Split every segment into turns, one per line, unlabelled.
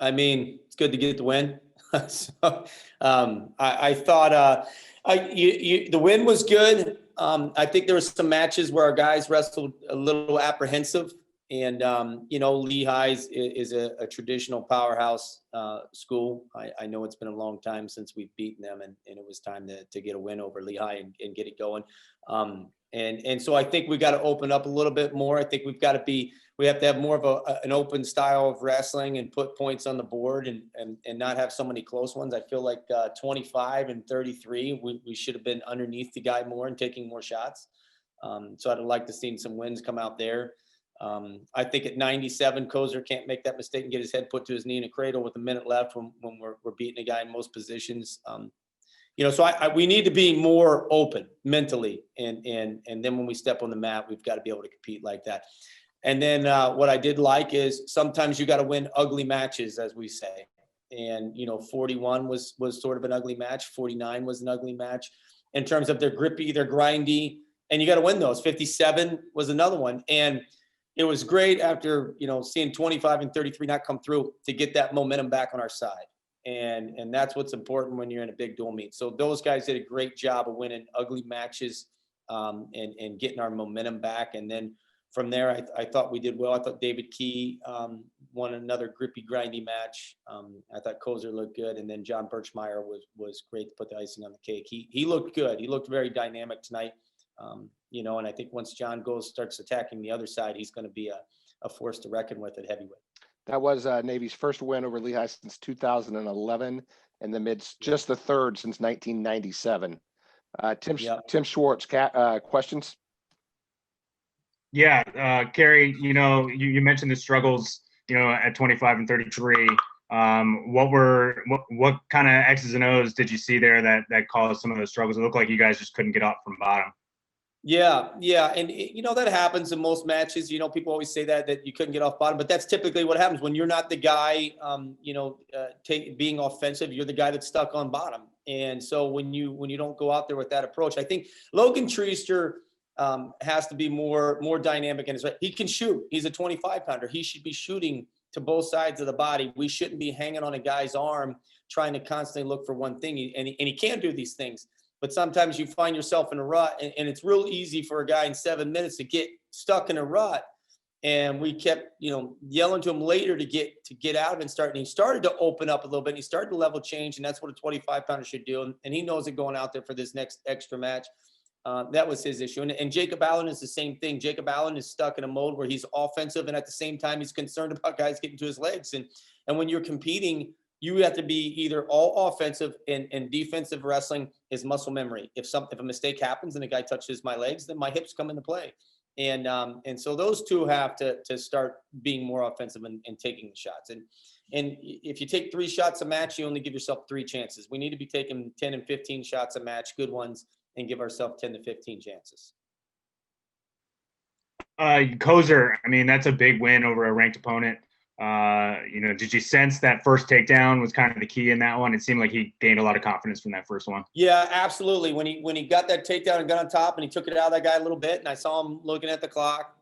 I mean, it's good to get the win. So, I thought the win was good. I think there were some matches where our guys wrestled a little apprehensive, and Lehigh is a traditional powerhouse school. I know it's been a long time since we've beaten them, and it was time to get a win over Lehigh and get it going. And so I think we got to open up a little bit more. I think we have to have more of an open style of wrestling and put points on the board and not have so many close ones. I feel like 25 and 33, we should have been underneath the guy more and taking more shots. So I'd like to see some wins come out there. I think at 97, Kozer can't make that mistake and get his head put to his knee in a cradle with a minute left when we're beating a guy in most positions. So we need to be more open mentally, and then when we step on the mat, we've got to be able to compete like that. And then what I did like is sometimes you got to win ugly matches, as we say. And 41 was sort of an ugly match. 49 was an ugly match in terms of they're grippy, they're grindy, and you got to win those. 57 was another one, and it was great after seeing 25 and 33 not come through to get that momentum back on our side. And that's what's important when you're in a big dual meet. So those guys did a great job of winning ugly matches and getting our momentum back. And then from there, I thought we did well. I thought David Key won another grippy, grindy match. I thought Kozer looked good. And then John Birchmeyer was great to put the icing on the cake. He looked good. He looked very dynamic tonight. And I think once John starts attacking the other side, he's going to be a force to reckon with at heavyweight.
That was Navy's first win over Lehigh since 2011, and the Mid's just the third since 1997. Tim Schwartz, questions?
Yeah, Kerry, you mentioned the struggles, at 25 and 33. What kind of X's and O's did you see there that caused some of those struggles? It looked like you guys just couldn't get up from bottom.
Yeah. And that happens in most matches. People always say that you couldn't get off bottom, but that's typically what happens when you're not the guy, being offensive. You're the guy that's stuck on bottom. And so when you don't go out there with that approach, I think Logan Treaster has to be more dynamic in his way. He can shoot. He's a 25-pounder. He should be shooting to both sides of the body. We shouldn't be hanging on a guy's arm trying to constantly look for one thing. And he can do these things. But sometimes you find yourself in a rut, and it's real easy for a guy in 7 minutes to get stuck in a rut. And we kept, yelling to him later to get out of it and he started to open up a little bit. And he started to level change, and that's what a 25-pounder should do. And he knows it going out there for this next extra match. That was his issue. And Jacob Allen is the same thing. Jacob Allen is stuck in a mode where he's offensive, and at the same time, he's concerned about guys getting to his legs. And when you're competing, you have to be either all offensive and defensive. Wrestling is muscle memory. If a mistake happens and a guy touches my legs, then my hips come into play. And so those two have to start being more offensive and taking the shots. And if you take 3 shots a match, you only give yourself 3 chances. We need to be taking 10 and 15 shots a match, good ones, and give ourselves 10 to 15 chances.
Kozer, that's a big win over a ranked opponent. Did you sense that first takedown was kind of the key in that one? It seemed like he gained a lot of confidence from that first one.
Yeah, absolutely. When he got that takedown and got on top and he took it out of that guy a little bit, and I saw him looking at the clock,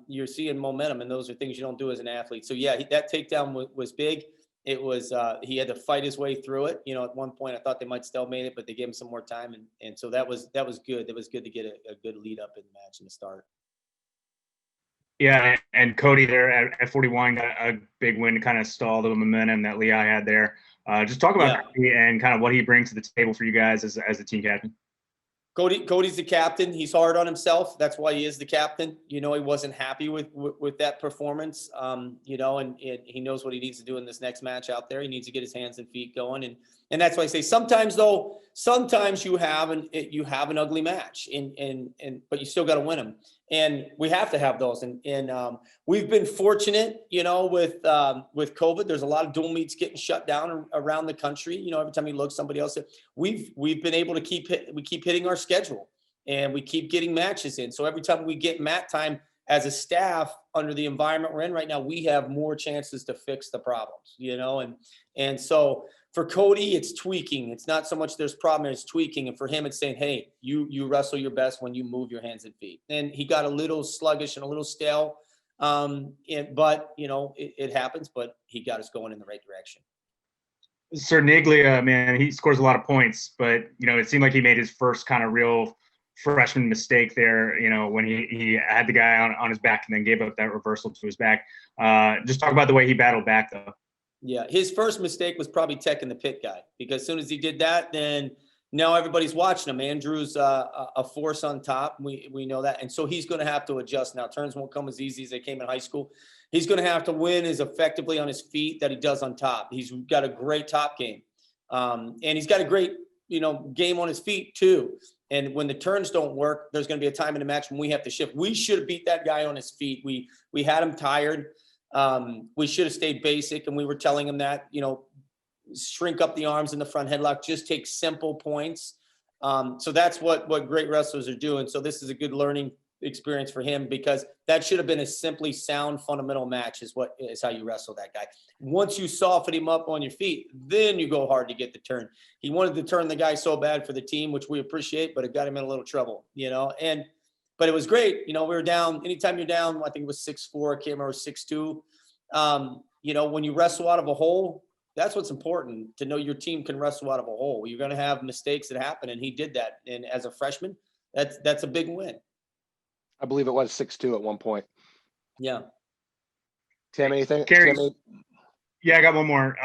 you're seeing momentum, and those are things you don't do as an athlete. So yeah, that takedown was big. It was he had to fight his way through it. At one point I thought they might stalemate it, but they gave him some more time, and so that was good. It was good to get a good lead up in the match in the start.
Yeah, and Cody there at 41 got a big win to kind of stall the momentum that Lehigh had there. Just talk about Cody and kind of what he brings to the table for you guys as the team captain.
Cody's the captain. He's hard on himself. That's why he is the captain. He wasn't happy with that performance. And he knows what he needs to do in this next match out there. He needs to get his hands and feet going. And that's why I say sometimes you have an ugly match but you still got to win them. And we have to have those. And we've been fortunate, with COVID. There's a lot of dual meets getting shut down around the country. Every time you look, somebody else. We've been able to keep hitting our schedule, and we keep getting matches in. So every time we get mat time as a staff under the environment we're in right now, we have more chances to fix the problems. And so for Cody, it's tweaking. It's not so much there's problem, it's tweaking. And for him, it's saying, hey, you wrestle your best when you move your hands and feet. And he got a little sluggish and a little stale But, it happens, but he got us going in the right direction.
Sir Niglia, man, he scores a lot of points, but, it seemed like he made his first kind of real freshman mistake there, when he had the guy on his back and then gave up that reversal to his back. Just talk about the way he battled back, though.
Yeah, his first mistake was probably teching the pit guy, because as soon as he did that, then now everybody's watching him. Andrew's a force on top. We know that. And so he's going to have to adjust now. Turns won't come as easy as they came in high school. He's going to have to win as effectively on his feet that he does on top. He's got a great top game. And he's got a great, game on his feet too. And when the turns don't work, there's going to be a time in the match when we have to shift. We should have beat that guy on his feet. We had him tired. We should have stayed basic, and we were telling him that, shrink up the arms in the front headlock, just take simple points. So that's what great wrestlers are doing. So this is a good learning experience for him, because that should have been a simply sound fundamental match is how you wrestle that guy. Once you soften him up on your feet, then you go hard to get the turn. He wanted to turn the guy so bad for the team, which we appreciate, but it got him in a little trouble, but it was great. We were down, anytime you're down, I think it was 6-4, I can't remember, 6-2. When you wrestle out of a hole, that's what's important, to know your team can wrestle out of a hole. You're going to have mistakes that happen, and he did that. And as a freshman, that's a big win.
I believe it was 6-2 at one point.
Yeah.
Tim, anything?
Kerry,
Tim,
yeah, I got one more.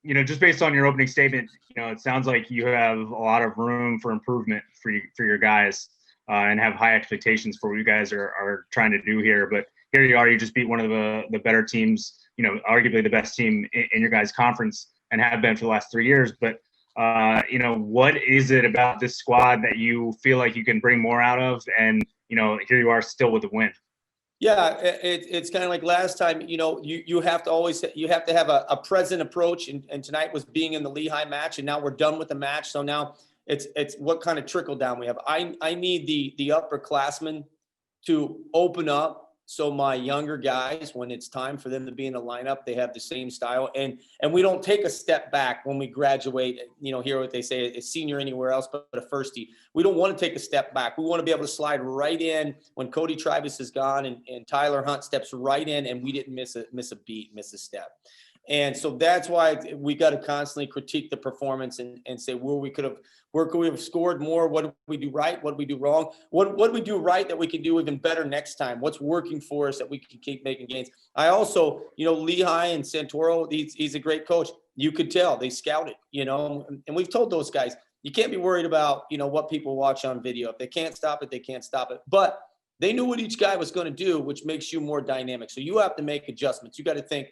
Just based on your opening statement, it sounds like you have a lot of room for improvement for your guys, and have high expectations for what you guys are trying to do here. But here you are, you just beat one of the better teams, arguably the best team in your guys' conference, and have been for the last 3 years. But what is it about this squad that you feel like you can bring more out of? And here you are still with a win.
Yeah, it's kind of like last time. You have to have a present approach, and tonight was being in the Lehigh match, and now we're done with the match. So now it's what kind of trickle down we have. I need the upperclassmen to open up, so my younger guys, when it's time for them to be in the lineup, they have the same style, and we don't take a step back when we graduate. Hear what they say, a senior anywhere else but a firstie. We don't want to take a step back. We want to be able to slide right in when Cody Tribus is gone and Tyler Hunt steps right in, and we didn't miss a beat, miss a step. And so that's why we got to constantly critique the performance and say where could we have scored more? What did we do right? What did we do wrong? What did we do right that we can do even better next time? What's working for us that we can keep making gains? I also, Lehigh and Santoro, he's a great coach. You could tell they scouted, and we've told those guys, you can't be worried about, what people watch on video. If they can't stop it, they can't stop it. But they knew what each guy was going to do, which makes you more dynamic. So you have to make adjustments. You got to think,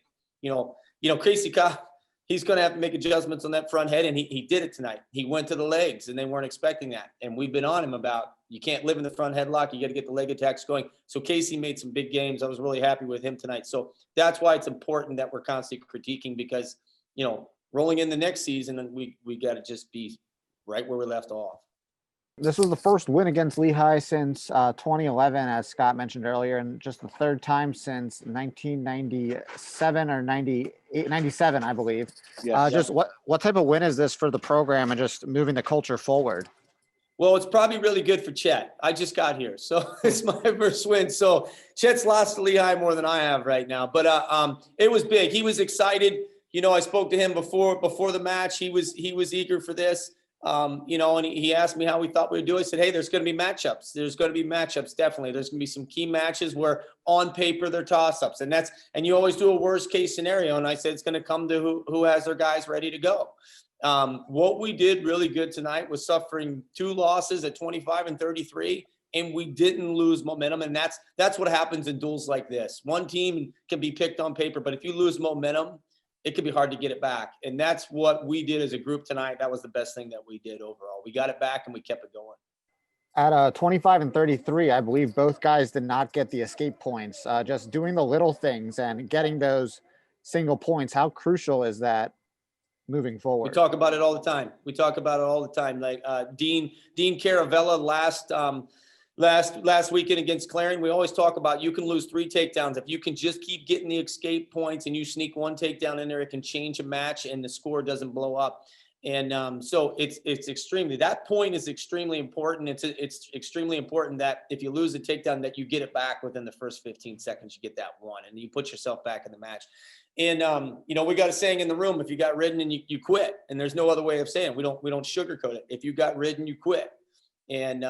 Casey Cobb, he's going to have to make adjustments on that front head, and he did it tonight. He went to the legs, and they weren't expecting that. And we've been on him about, you can't live in the front headlock. You got to get the leg attacks going. So Casey made some big games. I was really happy with him tonight. So that's why it's important that we're constantly critiquing, because, rolling in the next season, and we got to just be right where we left off.
This was the first win against Lehigh since 2011, as Scott mentioned earlier, and just the third time since 1997 or 97, I believe.
Yes.
Just what type of win is this for the program and just moving the culture forward?
Well, it's probably really good for Chet. I just got here, so it's my first win. So Chet's lost to Lehigh more than I have right now, but it was big. He was excited. I spoke to him before the match. He was eager for this. And he asked me how we thought we would do it. I said, hey, there's going to be matchups. There's going to be matchups. Definitely. There's going to be some key matches where on paper they're toss-ups, and you always do a worst case scenario. And I said, it's going to come to who has their guys ready to go. What we did really good tonight was suffering 2 losses at 25 and 33. And we didn't lose momentum. And that's what happens in duels like this. One team can be picked on paper, but if you lose momentum, it could be hard to get it back. And that's what we did as a group tonight. That was the best thing that we did overall. We got it back and we kept it going.
At 25 and 33, I believe both guys did not get the escape points. Just doing the little things and getting those single points, how crucial is that moving forward?
We talk about it all the time. Like Dean Caravella last weekend against Clarion, we always talk about you can lose 3 takedowns. If you can just keep getting the escape points and you sneak 1 takedown in there, it can change a match and the score doesn't blow up. And so it's extremely, that point is extremely important. It's extremely important that if you lose a takedown, that you get it back within the first 15 seconds, you get that one, and you put yourself back in the match. And, we got a saying in the room: if you got ridden, and you quit. And there's no other way of saying it. We don't sugarcoat it. If you got ridden, you quit. And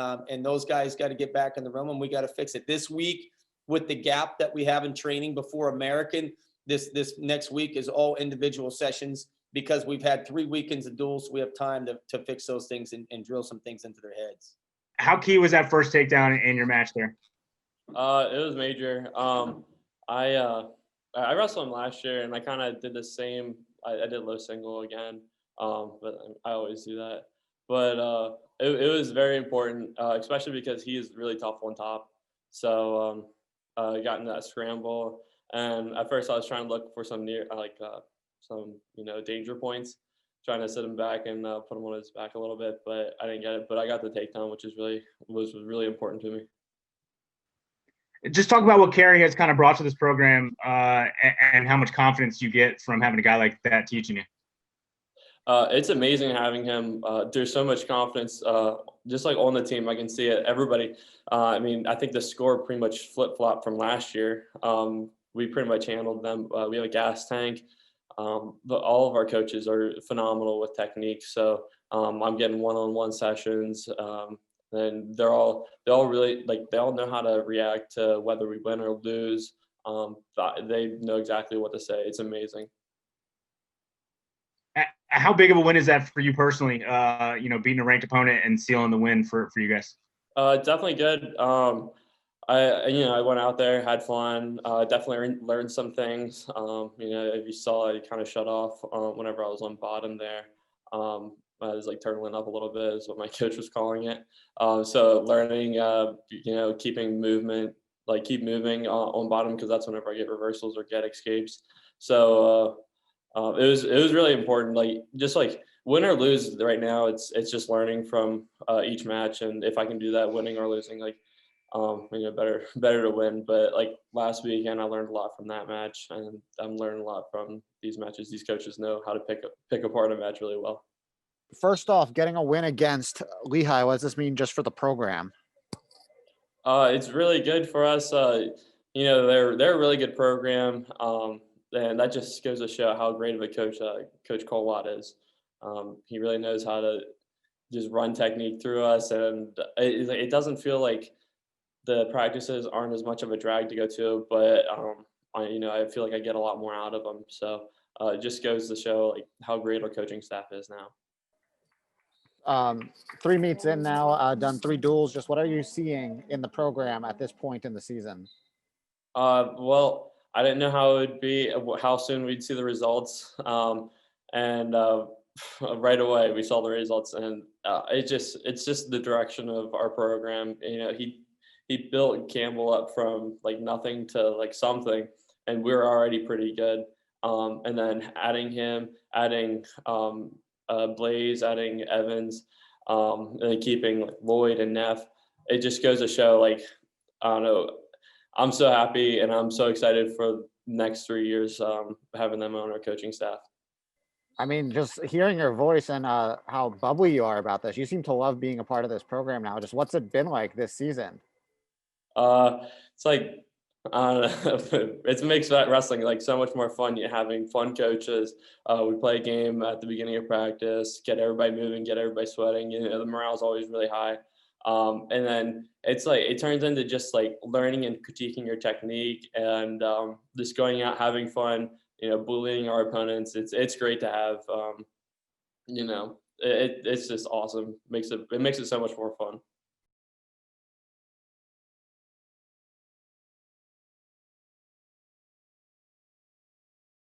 those guys got to get back in the room, and we got to fix it this week with the gap that we have in training before American. This next week is all individual sessions, because we've had 3 weekends of duels. So we have time to fix those things and drill some things into their heads.
How key was that first takedown in your match there?
It was major. I wrestled him last year, and I kind of did the same. I did low single again, but I always do that. But it was very important, especially because he is really tough on top. So I got into that scramble, and at first I was trying to look for some some danger points, trying to sit him back and put him on his back a little bit, but I didn't get it. But I got the takedown, which was really important to me.
Just talk about what Kerry has kind of brought to this program, and how much confidence you get from having a guy like that teaching you.
It's amazing having him. There's so much confidence, just like on the team. I can see it. Everybody. I think the score pretty much flip-flopped from last year. We pretty much handled them. We have a gas tank. But all of our coaches are phenomenal with technique. So I'm getting one-on-one sessions. And they're all really, they all know how to react to whether we win or lose. They know exactly what to say. It's amazing.
How big of a win is that for you personally? Beating a ranked opponent and sealing the win for you guys.
Definitely good. I went out there, had fun. Definitely learned some things. If you saw, I kind of shut off whenever I was on bottom there. I was turtling up a little bit, is what my coach was calling it. So learning, keeping movement, keep moving on bottom, because that's whenever I get reversals or get escapes. So it was really important. Win or lose right now, it's just learning from each match, and if I can do that, winning or losing, better to win. But last weekend, I learned a lot from that match, and I'm learning a lot from these matches. These coaches know how to pick apart a match really well.
First off, getting a win against Lehigh, what does this mean just for the program?
It's really good for us. They're a really good program, and that just goes to show how great of a coach Coach Colwatt is. He really knows how to just run technique through us, and it doesn't feel like the practices aren't as much of a drag to go to, but I feel like I get a lot more out of them. So it just goes to show how great our coaching staff is now.
3 meets in now, done 3 duels. Just what are you seeing in the program at this point in the season?
Well, I didn't know how it would be, how soon we'd see the results. And right away we saw the results, and it's just the direction of our program. He built Campbell up from nothing to something, and we're already pretty good. And then adding Blaze, adding Evans, and then keeping Lloyd and Neff, it just goes to show I don't know. I'm so happy, and I'm so excited for the next 3 years having them on our coaching staff.
Just hearing your voice and how bubbly you are about this, you seem to love being a part of this program now. Just what's it been like this season?
It's I don't know. It makes wrestling so much more fun. You're having fun coaches. We play a game at the beginning of practice, get everybody moving, get everybody sweating. The morale's always really high. And then it's it turns into just learning and critiquing your technique, and just going out, having fun, bullying our opponents. It's great to have, it's just awesome. It makes it so much more fun.